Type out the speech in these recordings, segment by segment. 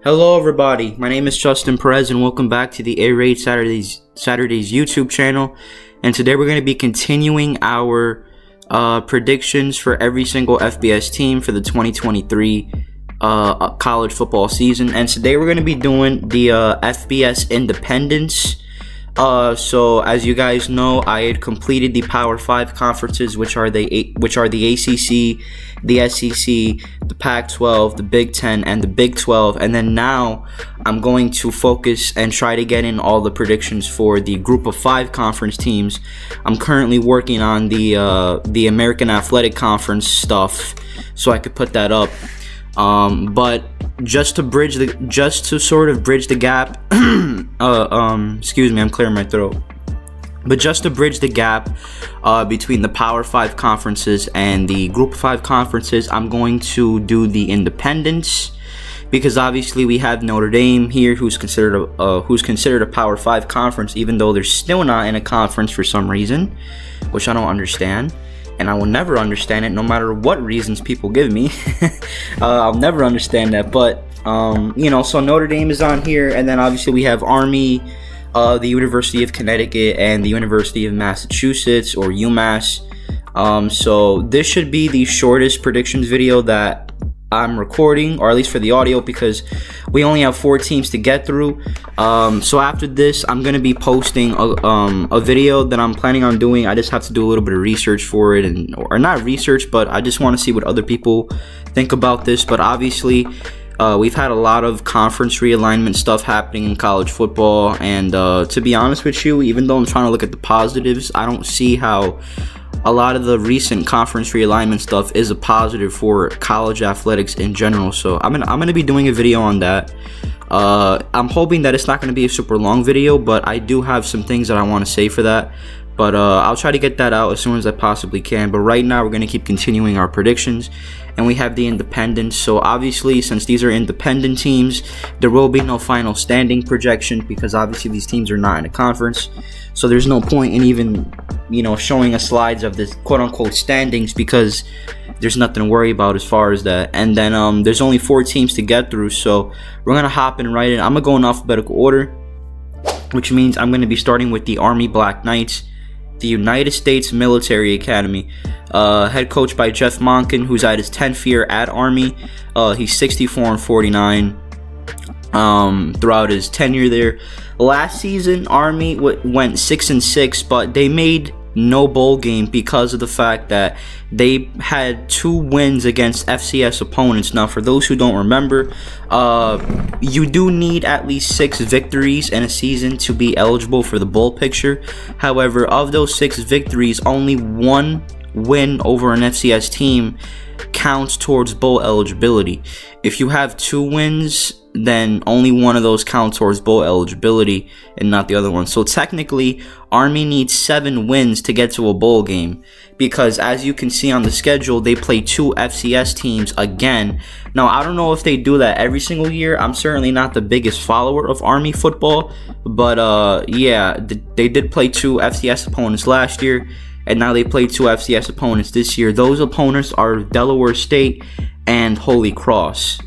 Hello everybody, my name is Justin Perez and welcome back to the A-Raid Saturdays YouTube channel. And today we're going to be continuing our predictions for every single FBS team for the 2023 college football season. And today we're going to be doing the FBS Independents. So as you guys know, I had completed the Power 5 conferences, which are the ACC, the SEC, the Pac-12, the Big 10, and the Big 12. And then now I'm going to focus and try to get in all the predictions for the Group of 5 conference teams. I'm currently working on the American Athletic Conference stuff, so I could put that up. But just to sort of bridge the gap, excuse me, I'm clearing my throat. But just to bridge the gap between the Power 5 conferences and the Group of 5 conferences, I'm going to do the independents, because obviously we have Notre Dame here, who's considered a Power 5 conference, even though they're still not in a conference for some reason, which I don't understand. And I will never understand it, no matter what reasons people give me. I'll never understand that. But, so Notre Dame is on here. And then obviously we have Army, the University of Connecticut, and the University of Massachusetts, or UMass. So this should be the shortest predictions video that I'm recording, or at least for the audio, because we only have 4 teams to get through. So after this, I'm going to be posting a video that I'm planning on doing. I just have to do a little bit of research for it, or not research, but I just want to see what other people think about this. But obviously, we've had a lot of conference realignment stuff happening in college football, and to be honest with you, even though I'm trying to look at the positives, I don't see how a lot of the recent conference realignment stuff is a positive for college athletics in general. So I'm gonna be doing a video on that. I'm hoping that it's not gonna be a super long video, but I do have some things that I want to say for that. But I'll try to get that out as soon as I possibly can. But right now we're gonna keep continuing our predictions, and we have the independents. So obviously, since these are independent teams, there will be no final standing projection, because obviously these teams are not in a conference. So there's no point in even, showing us slides of this quote-unquote standings, because there's nothing to worry about as far as that. And then there's only 4 teams to get through, so we're gonna hop in right in. I'm gonna go in alphabetical order, which means I'm gonna be starting with the Army Black Knights, the United States Military Academy, head coach by Jeff Monken, who's at his 10th year at Army. He's 64-49 throughout his tenure there. Last season, Army went 6-6, but they made no bowl game because of the fact that they had 2 wins against FCS opponents. Now, for those who don't remember, you do need at least 6 victories in a season to be eligible for the bowl picture. However, of those 6 victories, only 1 win over an FCS team counts towards bowl eligibility. If you have 2 wins, then only one of those counts towards bowl eligibility and not the other one. So technically, Army needs 7 wins to get to a bowl game, because as you can see on the schedule, they play 2 FCS teams again. Now, I don't know if they do that every single year. I'm certainly not the biggest follower of Army football, but yeah, they did play 2 FCS opponents last year, and now they play 2 FCS opponents this year. Those opponents are Delaware State and Holy Cross.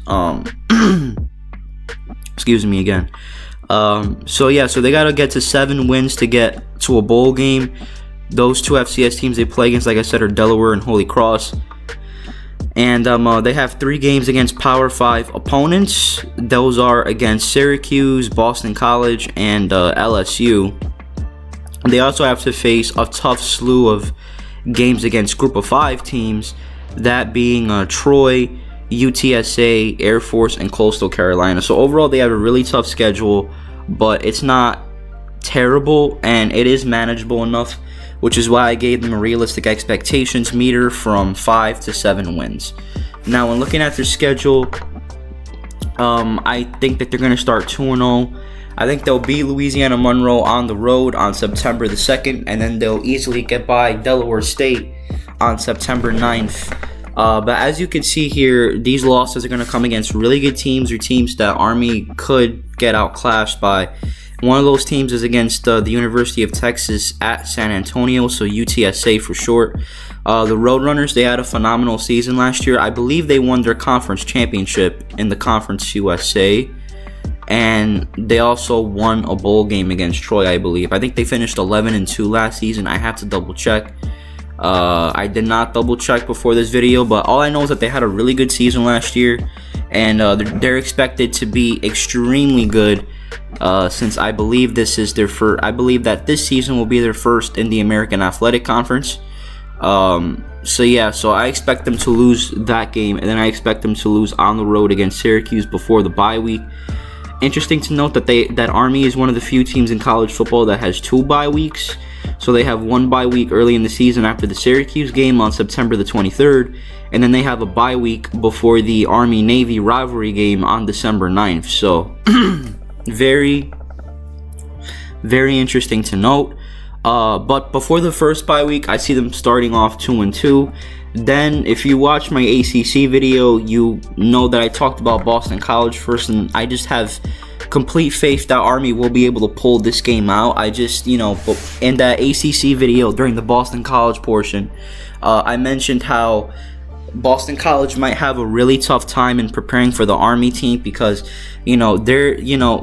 Excuse me again. So they gotta get to 7 wins to get to a bowl game. Those 2 FCS teams they play against, like I said, are Delaware and Holy Cross. And they have 3 games against Power 5 opponents. Those are against Syracuse, Boston College, and LSU. They also have to face a tough slew of games against Group of 5 teams, that being Troy, UTSA, Air Force, and Coastal Carolina. So overall, they have a really tough schedule, but it's not terrible, and it is manageable enough, which is why I gave them a realistic expectations meter from 5 to 7 wins. Now, when looking at their schedule, I think that they're going to start 2-0. I think they'll beat Louisiana Monroe on the road on September the 2nd, and then they'll easily get by Delaware State on September 9th. But as you can see here, these losses are going to come against really good teams, or teams that Army could get outclassed by. One of those teams is against the University of Texas at San Antonio, so UTSA for short. The Roadrunners, they had a phenomenal season last year. I believe they won their conference championship in the Conference USA. and they also won a bowl game against Troy, I believe. I think they finished 11-2 last season. I have to double check. I did not double check before this video, but all I know is that they had a really good season last year, and they're expected to be extremely good. Since I believe this is their first, I believe that this season will be their first in the American Athletic Conference. So I expect them to lose that game, and then I expect them to lose on the road against Syracuse before the bye week. Interesting to note that Army is one of the few teams in college football that has 2 bye weeks. So they have 1 bye week early in the season after the Syracuse game on September the 23rd, and then they have a bye week before the Army-Navy rivalry game on December 9th. So very, very interesting to note. But before the first bye week, I see them starting off 2-2. Then, if you watch my ACC video, you know that I talked about Boston College first, and I just have complete faith that Army will be able to pull this game out. I just, in that ACC video during the Boston College portion, I mentioned how Boston College might have a really tough time in preparing for the Army team because, the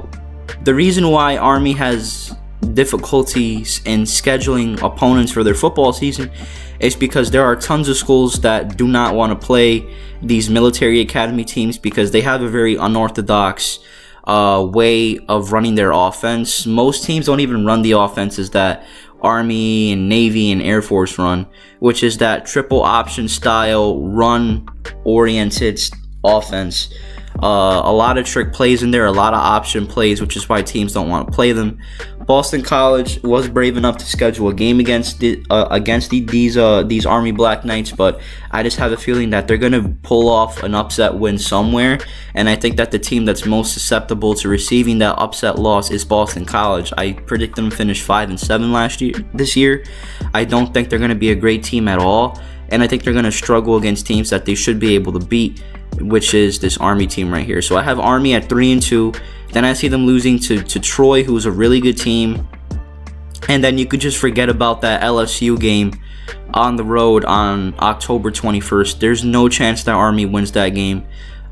reason why Army has difficulties in scheduling opponents for their football season is because there are tons of schools that do not want to play these military academy teams because they have a very unorthodox way of running their offense. Most teams don't even run the offenses that Army and Navy and Air Force run, which is that triple option style, run oriented offense. A lot of trick plays in there, a lot of option plays, which is why teams don't want to play them. Boston College was brave enough to schedule a game against these Army Black Knights, but I just have a feeling that they're going to pull off an upset win somewhere, and I think that the team that's most susceptible to receiving that upset loss is Boston College. I predict them to finish 5-7 this year. I don't think they're going to be a great team at all, and I think they're going to struggle against teams that they should be able to beat, which is this Army team right here. So I have Army at 3-2. Then I see them losing to Troy, who's a really good team. And then you could just forget about that LSU game on the road on October 21st. There's no chance that Army wins that game.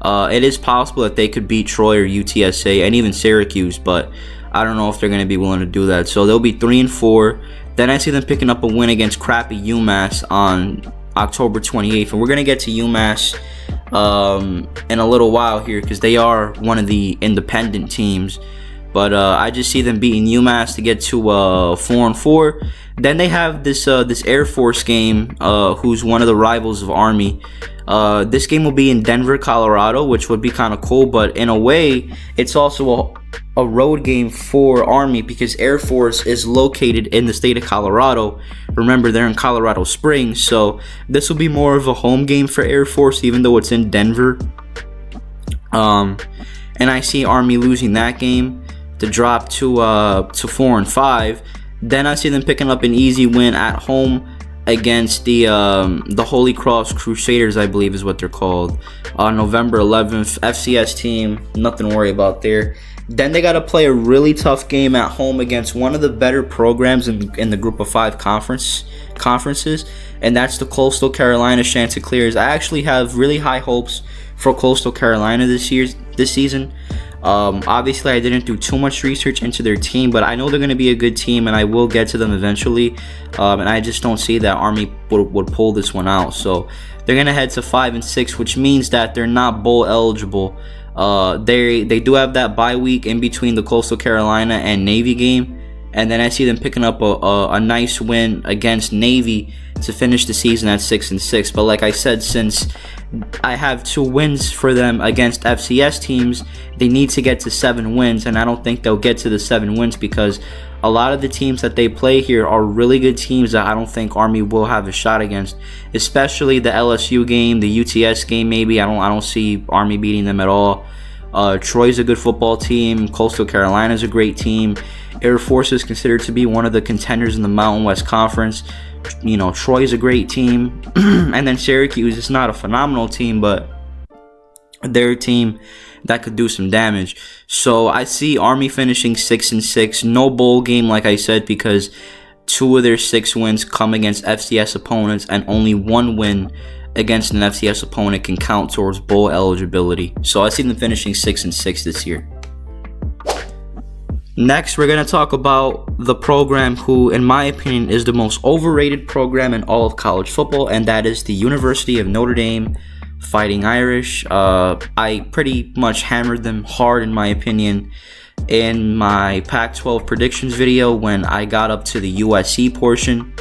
It is possible that they could beat Troy or UTSA and even Syracuse, but I don't know if they're going to be willing to do that. So they'll be 3-4. Then I see them picking up a win against crappy UMass on October 28th. And we're going to get to UMass in a little while here because they are one of the independent teams, but I just see them beating UMass to get to 4-4. Then they have this Air Force game, who's one of the rivals of Army. This game will be in Denver, Colorado, which would be kind of cool, but in a way it's also a road game for Army because Air Force is located in the state of Colorado. Remember, they're in Colorado Springs, so this will be more of a home game for Air Force, even though it's in Denver. And I see Army losing that game to drop to 4-5. Then I see them picking up an easy win at home against the Holy Cross Crusaders, I believe is what they're called, on November 11th. FCS team, nothing to worry about there. Then they got to play a really tough game at home against one of the better programs in the Group of 5 conferences, and that's the Coastal Carolina Chanticleers. I actually have really high hopes for Coastal Carolina this season. Obviously, I didn't do too much research into their team, but I know they're going to be a good team, and I will get to them eventually. And I just don't see that Army would pull this one out. So they're going to head to 5-6, which means that they're not bowl eligible. They do have that bye week in between the Coastal Carolina and Navy game, and then I see them picking up a nice win against Navy to finish the season at 6-6. But like I said, since I have 2 wins for them against FCS teams, they need to get to 7 wins, and I don't think they'll get to the 7 wins because a lot of the teams that they play here are really good teams that I don't think Army will have a shot against, especially the LSU game, the UTS game maybe. I don't see Army beating them at all. Troy's a good football team. Coastal Carolina's a great team. Air Force is considered to be one of the contenders in the Mountain West Conference. Troy's a great team. And then Syracuse is not a phenomenal team, but they're a team that could do some damage. So I see Army finishing 6-6. No bowl game, like I said, because 2 of their 6 wins come against FCS opponents, and only 1 win against an FCS opponent can count towards bowl eligibility. So I see them finishing 6-6 this year. Next, we're going to talk about the program who, in my opinion, is the most overrated program in all of college football, and that is the University of Notre Dame Fighting Irish. I pretty much hammered them hard, in my opinion, in my Pac-12 predictions video when I got up to the USC portion.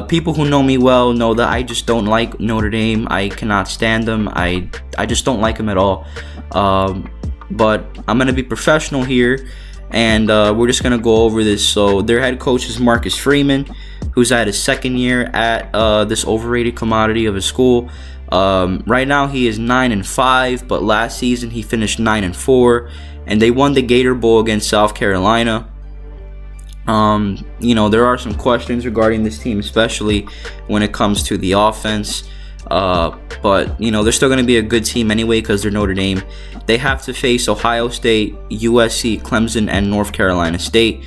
People who know me well know that I just don't like Notre Dame. I cannot stand them. I just don't like them at all. But I'm going to be professional here, and we're just going to go over this. So their head coach is Marcus Freeman, who's at his second year at this overrated commodity of a school. Right now he is 9-5, but last season he finished 9-4, and they won the Gator Bowl against South Carolina. There are some questions regarding this team, especially when it comes to the offense. But they're still going to be a good team anyway because they're Notre Dame. They have to face Ohio State, USC, Clemson, and North Carolina State.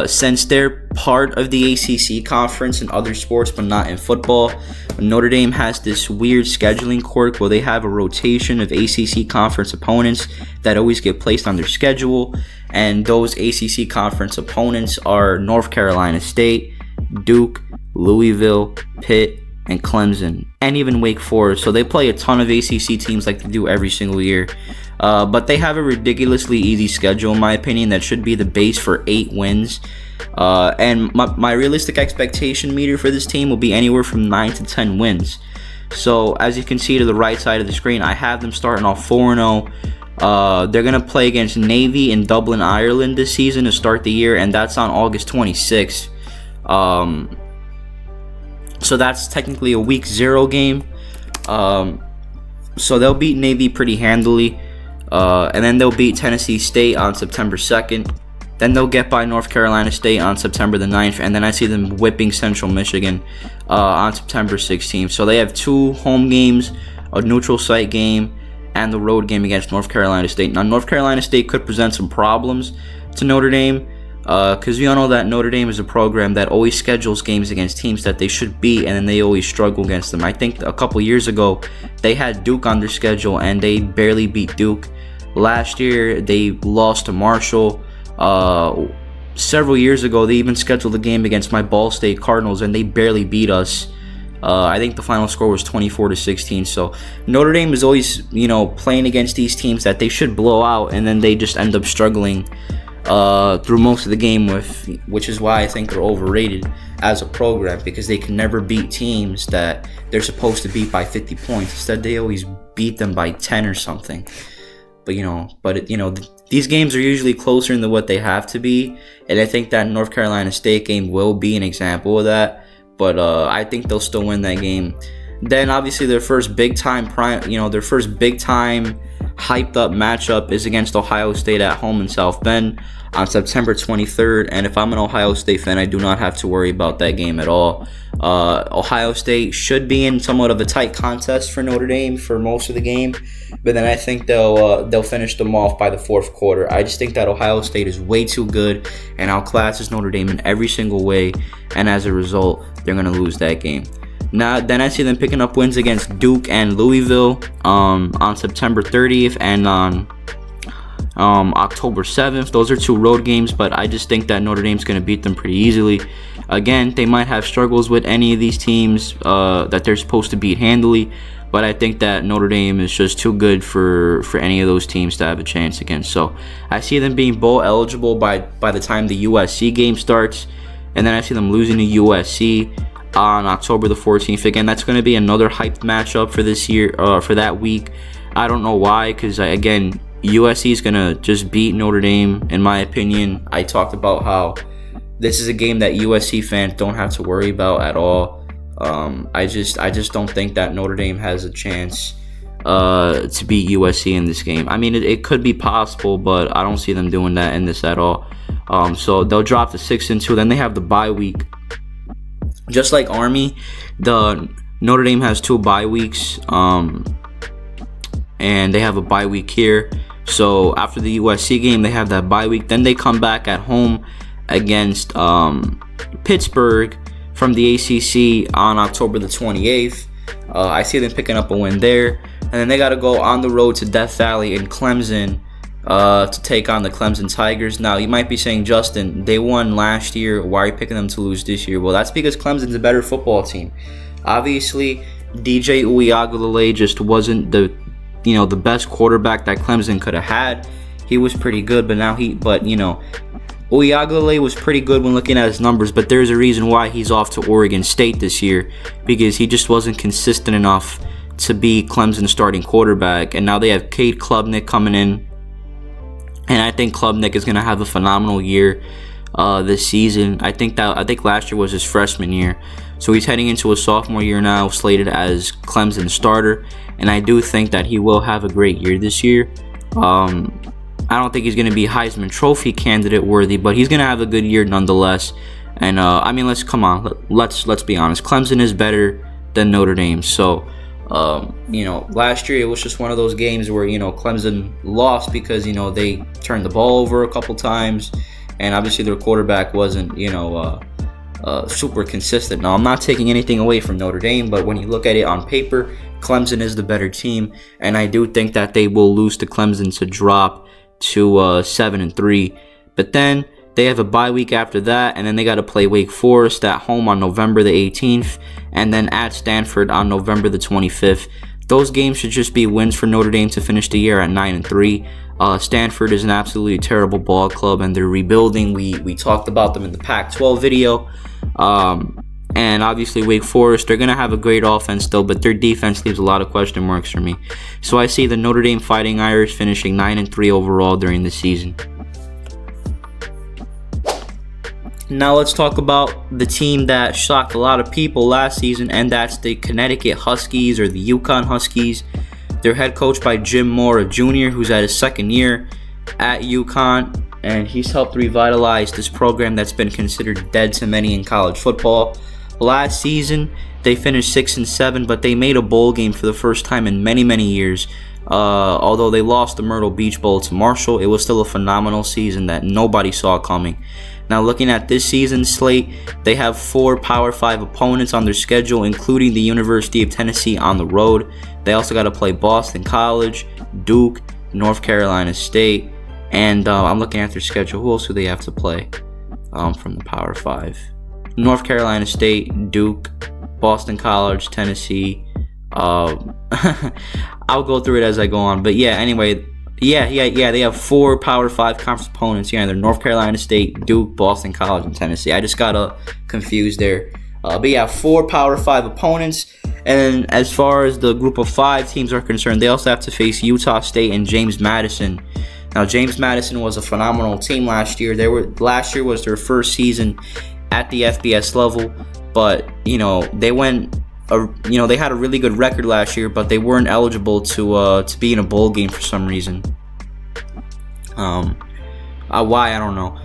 Since they're part of the ACC conference in other sports but not in football, Notre Dame has this weird scheduling quirk where they have a rotation of ACC conference opponents that always get placed on their schedule, and those ACC conference opponents are North Carolina State, Duke, Louisville, Pitt, and Clemson, and even Wake Forest. So they play a ton of ACC teams like they do every single year. But they have a ridiculously easy schedule, in my opinion, that should be the base for 8 wins. And my realistic expectation meter for this team will be anywhere from 9 to 10 wins. So as you can see to the right side of the screen, I have them starting off 4-0. They're going to play against Navy in Dublin, Ireland this season to start the year, and that's on August 26th. So that's technically a week 0 game. So they'll beat Navy pretty handily. And then they'll beat Tennessee State on September 2nd. Then they'll get by North Carolina State on September the 9th. And then I see them whipping Central Michigan on September 16th. So they have 2 home games, a neutral site game, and the road game against North Carolina State. Now, North Carolina State could present some problems to Notre Dame, because we all know that Notre Dame is a program that always schedules games against teams that they should beat, and then they always struggle against them. I think a couple years ago, they had Duke on their schedule, and they barely beat Duke. Last year, they lost to Marshall. Several years ago, they even scheduled a game against my Ball State Cardinals, and they barely beat us. I think the final score was 24-16. So Notre Dame is always, playing against these teams that they should blow out, and then they just end up struggling through most of the game, which is why I think they're overrated as a program, because they can never beat teams that they're supposed to beat by 50 points. Instead, they always beat them by 10 or something. But these games are usually closer than what they have to be, and I think that North Carolina State game will be an example of that. But I think they'll still win that game. Then obviously their first big time hyped up matchup is against Ohio State at home in South Bend on September 23rd. And if I'm an Ohio State fan, I do not have to worry about that game at all. Ohio State should be in somewhat of a tight contest for Notre Dame for most of the game, but then I think they'll finish them off by the 4th quarter. I just think that Ohio State is way too good and outclasses Notre Dame in every single way, and as a result, they're going to lose that game. Now, then I see them picking up wins against Duke and Louisville on September 30th and on October 7th. Those are 2 road games, but I just think that Notre Dame's going to beat them pretty easily. Again, they might have struggles with any of these teams that they're supposed to beat handily, but I think that Notre Dame is just too good for any of those teams to have a chance against. So I see them being bowl eligible by the time the USC game starts, and then I see them losing to USC on October the 14th. Again, that's going to be another hyped matchup for this year, for that week. I don't know why, because again, USC is going to just beat Notre Dame, in my opinion. I talked about how this is a game that USC fans don't have to worry about at all. I just don't think that Notre Dame has a chance to beat USC in this game. I mean, it could be possible, but I don't see them doing that in this at all. So they'll drop to 6-2. Then they have the bye week. Just like Army, the Notre Dame has 2 bye weeks, and they have a bye week here. So after the USC game, they have that bye week. Then they come back at home against Pittsburgh from the ACC on October the 28th. I see them picking up a win there. And then they got to go on the road to Death Valley in Clemson to take on the Clemson Tigers. Now, you might be saying, Justin, they won last year. Why are you picking them to lose this year? Well, that's because Clemson's a better football team. Obviously, DJ Uiagalelei just wasn't the best quarterback that Clemson could have had. He was pretty good, but Uiagalelei was pretty good when looking at his numbers, but there's a reason why he's off to Oregon State this year, because he just wasn't consistent enough to be Clemson's starting quarterback. And now they have Cade Klubnik coming in, and I think Klubnik is going to have a phenomenal year this season. I think last year was his freshman year, so he's heading into a sophomore year now, slated as Clemson's starter, and I do think that he will have a great year this year. I don't think he's going to be Heisman Trophy candidate worthy, but he's going to have a good year nonetheless. And let's be honest. Clemson is better than Notre Dame. So, last year it was just one of those games where Clemson lost because they turned the ball over a couple times, and obviously their quarterback wasn't super consistent. Now, I'm not taking anything away from Notre Dame, but when you look at it on paper, Clemson is the better team, and I do think that they will lose to Clemson to drop to 7-3. But then they have a bye week after that, and then they got to play Wake Forest at home on November the 18th, and then at Stanford on November the 25th. Those games should just be wins for Notre Dame to finish the year at 9-3. Stanford is an absolutely terrible ball club, and they're rebuilding. We talked about them in the Pac-12 video. And obviously Wake Forest, they're going to have a great offense still, but their defense leaves a lot of question marks for me. So I see the Notre Dame Fighting Irish finishing 9-3 overall during the season. Now let's talk about the team that shocked a lot of people last season, and that's the Connecticut Huskies, or the UCONN Huskies. They're head coached by Jim Mora Jr., who's at his second year at UConn, and he's helped revitalize this program that's been considered dead to many in college football. Last season, they finished 6-7, but they made a bowl game for the first time in many, many years. Although they lost the Myrtle Beach Bowl to Marshall, it was still a phenomenal season that nobody saw coming. Now, looking at this season's slate, they have 4 Power 5 opponents on their schedule, including the University of Tennessee on the road. They also got to play Boston College, Duke, North Carolina State, and I'm looking at their schedule. Who else do they have to play from the Power 5? North Carolina State, Duke, Boston College, Tennessee. I'll go through it as I go on. But yeah, anyway, they have 4 Power 5 conference opponents. Yeah, they're North Carolina State, Duke, Boston College, and Tennessee. I just got confused there. But yeah, 4 Power 5 opponents. And as far as the group of 5 teams are concerned, they also have to face Utah State and James Madison. Now, James Madison was a phenomenal team last year. Last year was their first season at the FBS level, but they had a really good record last year, but they weren't eligible to be in a bowl game for some reason. Why, I don't know.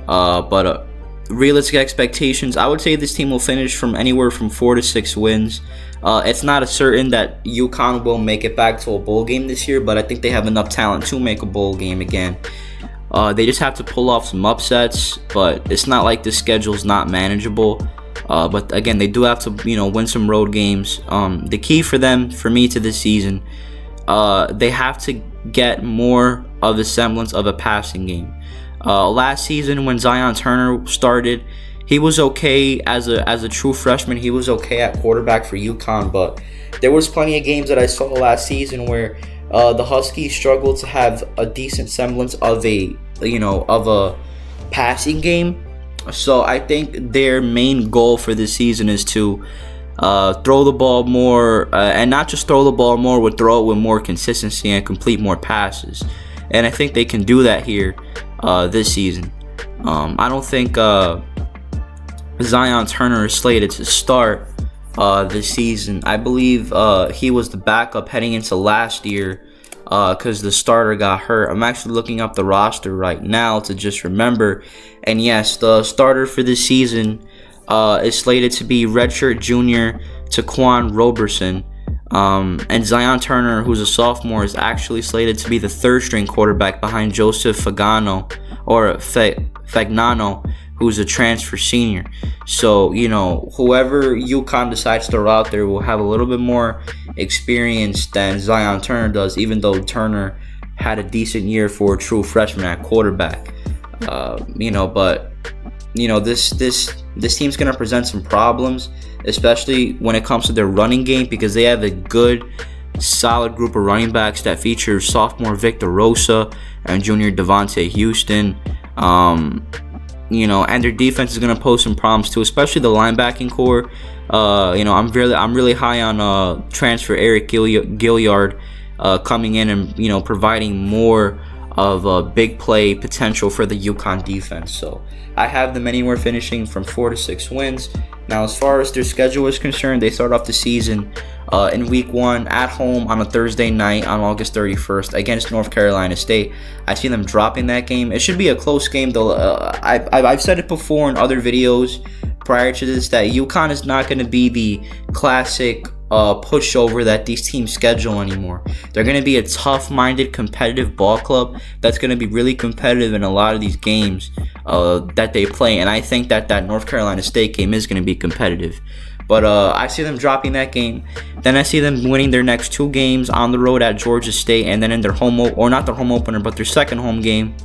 But realistic expectations, I would say this team will finish from anywhere from 4 to 6 wins. It's not a certain that UConn will make it back to a bowl game this year, but I think they have enough talent to make a bowl game again. They just have to pull off some upsets, but it's not like the schedule's not manageable. But again, they do have to, win some road games. The key for me to this season, they have to get more of a semblance of a passing game. Last season, when Zion Turner started, he was okay as a true freshman. He was okay at quarterback for UConn, but there was plenty of games that I saw last season where the Huskies struggled to have a decent semblance of a passing game. So I think their main goal for this season is to throw the ball more, and not just throw the ball more, but throw it with more consistency and complete more passes. And I think they can do that here this season. I don't think Zion Turner is slated to start this season. I believe he was the backup heading into last year because the starter got hurt. I'm actually looking up the roster right now to just remember. And yes, the starter for this season is slated to be redshirt junior Taquan Roberson. And Zion Turner, who's a sophomore, is actually slated to be the third-string quarterback behind Joseph Fagnano, who's a transfer senior. So, whoever UConn decides to throw out there will have a little bit more experience than Zion Turner does, even though Turner had a decent year for a true freshman at quarterback. But this team's gonna present some problems, especially when it comes to their running game, because they have a good, solid group of running backs that feature sophomore Victor Rosa and junior Devontae Houston. And their defense is gonna pose some problems too, especially the linebacking core. I'm really high on transfer Eric Gilliard coming in and providing more of a big play potential for the UConn defense. So I have them anywhere finishing from 4 to 6 wins. Now, as far as their schedule is concerned, they start off the season in week 1 at home on a Thursday night on August 31st against North Carolina State. I see them dropping that game. It should be a close game, though. I've said it before in other videos prior to this that UConn is not going to be the classic pushover that these teams schedule anymore. They're going to be a tough-minded, competitive ball club that's going to be really competitive in a lot of these games that they play, and I think that North Carolina State game is going to be competitive. But I see them dropping that game. Then I see them winning their next 2 games on the road at Georgia State, and then in their not their home opener, but their second home game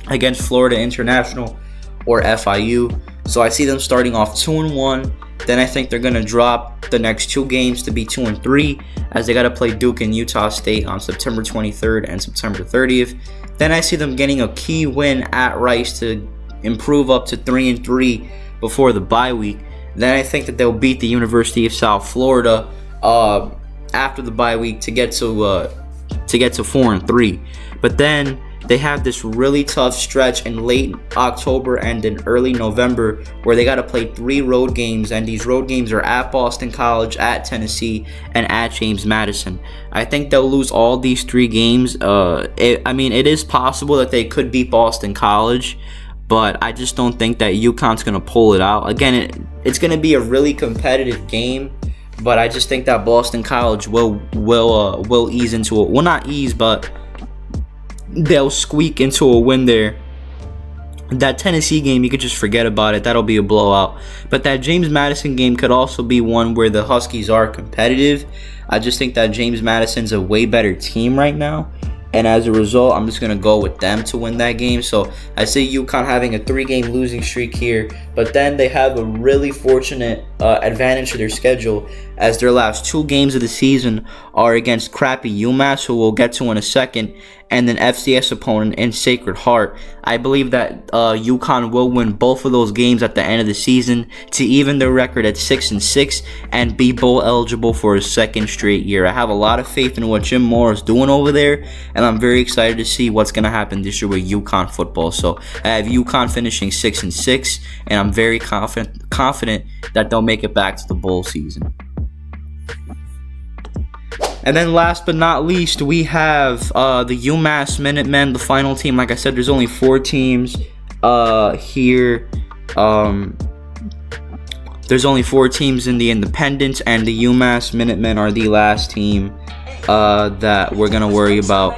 against Florida International or FIU. So I see them starting off 2-1. Then I think they're going to drop the next 2 games to be 2-3, as they got to play Duke and Utah State on September 23rd and September 30th. Then I see them getting a key win at Rice to improve up to 3-3 before the bye week. Then I think that they'll beat the University of South Florida after the bye week to get to 4-3. But then they have this really tough stretch in late October and in early November where they got to play 3 road games, and these road games are at Boston College, at Tennessee, and at James Madison. I think they'll lose all these 3 games. It is possible that they could beat Boston College, but I just don't think that UConn's going to pull it out. Again, it's going to be a really competitive game, but I just think that Boston College will ease into it. Well, not ease, but they'll squeak into a win there. That Tennessee game, you could just forget about it. That'll be a blowout. But that James Madison game could also be one where the Huskies are competitive. I just think that James Madison's a way better team right now, and as a result, I'm just going to go with them to win that game. So I see UConn having a 3-game losing streak here, but then they have a really fortunate advantage to their schedule, as their last 2 games of the season are against crappy UMass, who we'll get to in a second, and an FCS opponent in Sacred Heart. I believe that UConn will win both of those games at the end of the season to even their record at 6-6 and be bowl eligible for a 2nd straight year. I have a lot of faith in what Jim Moore is doing over there, and I'm very excited to see what's going to happen this year with UConn football. So I have UConn finishing 6-6, and I'm very confident that they'll make it back to the bowl season. And then last but not least, we have the UMASS Minutemen, the final team. Like I said, there's only 4 teams here. There's only 4 teams in the Independents, and the UMASS Minutemen are the last team that we're going to worry about.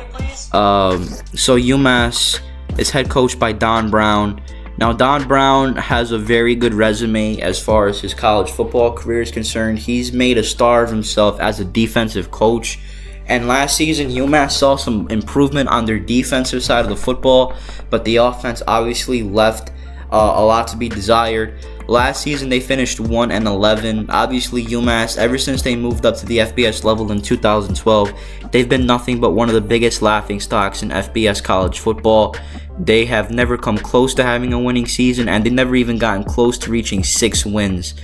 So UMass is head coached by Don Brown. Now, Don Brown has a very good resume as far as his college football career is concerned. He's made a star of himself as a defensive coach. And last season, UMass saw some improvement on their defensive side of the football, but the offense obviously left a lot to be desired. Last season, they finished 1-11. Obviously, UMass, ever since they moved up to the FBS level in 2012, they've been nothing but one of the biggest laughingstocks in FBS college football. They have never come close to having a winning season, and they've never even gotten close to reaching 6 wins.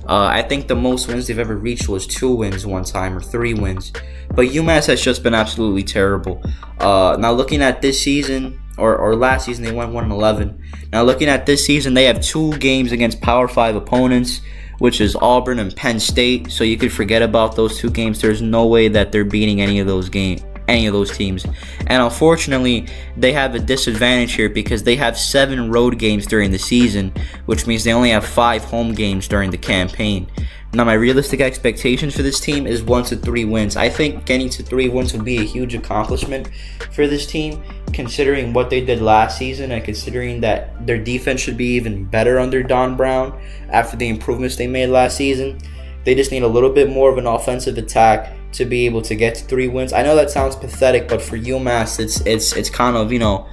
I think the most wins they've ever reached was 2 wins one time, or 3 wins. But UMass has just been absolutely terrible. Now, looking at this season, or last season, they went 1-11. Now, looking at this season, they have 2 games against Power 5 opponents, which is Auburn and Penn State. So you could forget about those 2 games. There's no way that they're beating any of those teams. And unfortunately, they have a disadvantage here because they have 7 road games during the season, which means they only have 5 home games during the campaign. Now, my realistic expectations for this team is 1 to 3 wins. I think getting to 3 wins would be a huge accomplishment for this team, considering what they did last season and considering that their defense should be even better under Don Brown after the improvements they made last season. They just need a little bit more of an offensive attack to be able to get to 3 wins. I know that sounds pathetic, but for UMass, it's kind of, you know,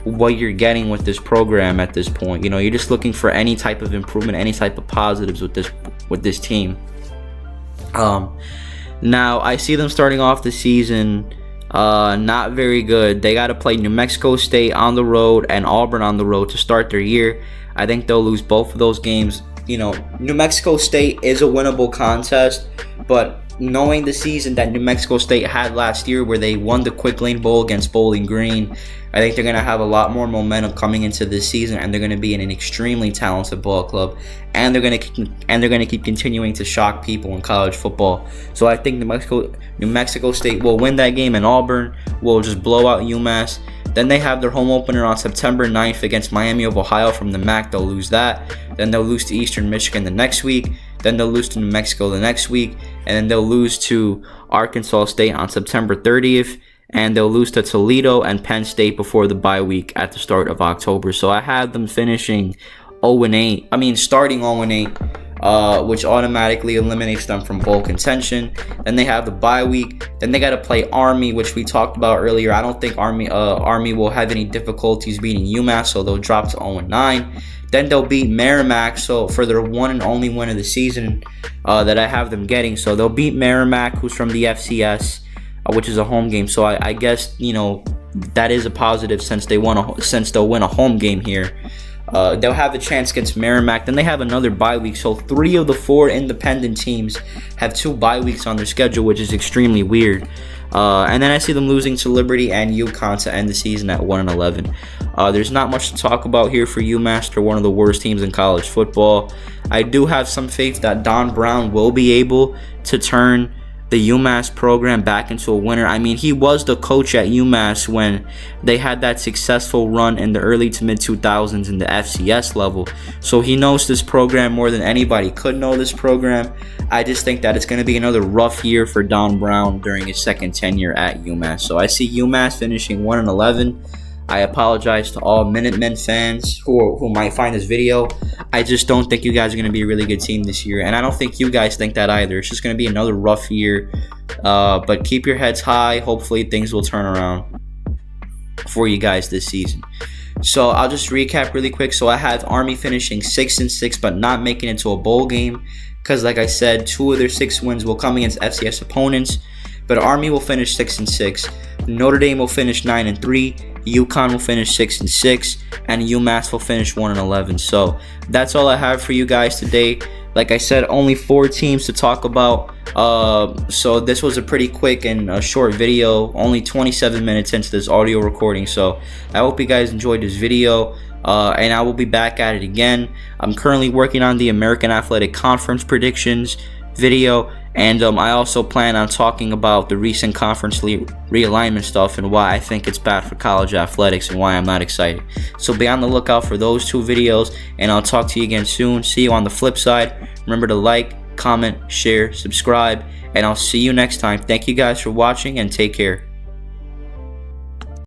what you're getting with this program at this point. You know, you're just looking for any type of improvement, any type of positives with this team. Now I see them starting off the season not very good. They got to play New Mexico State on the road and Auburn on the road to start their year. I think they'll lose both of those games. You know, New Mexico State is a winnable contest, but knowing the season that New Mexico State had last year where they won the Quick Lane Bowl against Bowling Green, I think they're going to have a lot more momentum coming into this season, and they're going to be in an extremely talented ball club, and they're going to keep continuing to shock people in college football. So I think New Mexico State will win that game, and Auburn will just blow out UMass. Then they have their home opener on September 9th against Miami of Ohio from the MAC. They'll lose that. Then they'll lose to Eastern Michigan the next week. Then they'll lose to New Mexico the next week. And then they'll lose to Arkansas State on September 30th. And they'll lose to Toledo and Penn State before the bye week at the start of October. So I had them finishing 0-8. I mean, starting 0-8, which automatically eliminates them from bowl contention. Then they have the bye week. Then they got to play Army, which we talked about earlier. I don't think Army will have any difficulties beating UMass, so they'll drop to 0-9. Then they'll beat Merrimack, so for their one and only win of the season that I have them getting. So they'll beat Merrimack, who's from the FCS, which is a home game. So I guess, you know, that is a positive since they'll win a home game here. They'll have a chance against Merrimack. Then they have another bye week. So 3 of the 4 independent teams have 2 bye weeks on their schedule, which is extremely weird. And then I see them losing to Liberty and UConn to end the season at 1-11. There's not much to talk about here for UMass. They're one of the worst teams in college football. I do have some faith that Don Brown will be able to turn the UMass program back into a winner. I mean, he was the coach at UMass when they had that successful run in the early to mid 2000s in the FCS level. So he knows this program more than anybody could know this program. I just think that it's going to be another rough year for Don Brown during his second tenure at UMass. So I see UMass finishing 1-11. I apologize to all Minutemen fans who might find this video. I just don't think you guys are going to be a really good team this year. And I don't think you guys think that either. It's just going to be another rough year. But keep your heads high. Hopefully things will turn around for you guys this season. So I'll just recap really quick. So I have Army finishing 6-6, but not making it to a bowl game. Because like I said, 2 of their 6 wins will come against FCS opponents. But Army will finish 6-6. Notre Dame will finish 9-3. UConn will finish 6-6, and UMass will finish 1-11. So that's all I have for you guys today. Like I said, only 4 teams to talk about. So this was a pretty quick and a short video, only 27 minutes into this audio recording. So I hope you guys enjoyed this video. And I will be back at it again. I'm currently working on the American Athletic Conference predictions video, and I also plan on talking about the recent conference realignment stuff and why I think it's bad for college athletics and why I'm not excited. So be on the lookout for those 2 videos, and I'll talk to you again soon. See you on the flip side. Remember to like, comment, share, subscribe, and I'll see you next time. Thank you guys for watching, and take care.